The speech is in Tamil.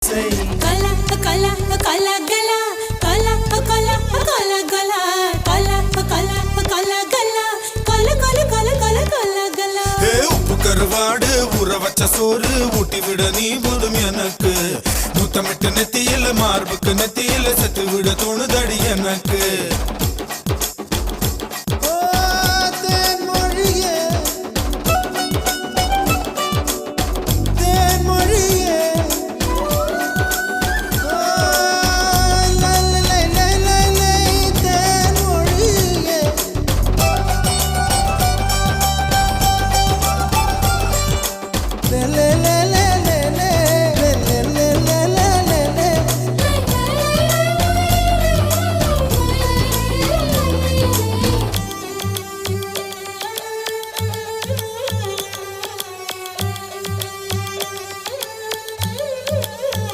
கலா கலா கலா கலா கலா கலா கலா கலா கலா கலா கலா கலா கல கல கல கல கலா கலா உப்பு கருவாடு ஊற வச்ச சோறு ஊட்டி விட நீ போதும் எனக்கு முத்தமிட்டு நெத்தியில மார்புக்கு நெத்தியில சத்து விட தோணுதடி எனக்கு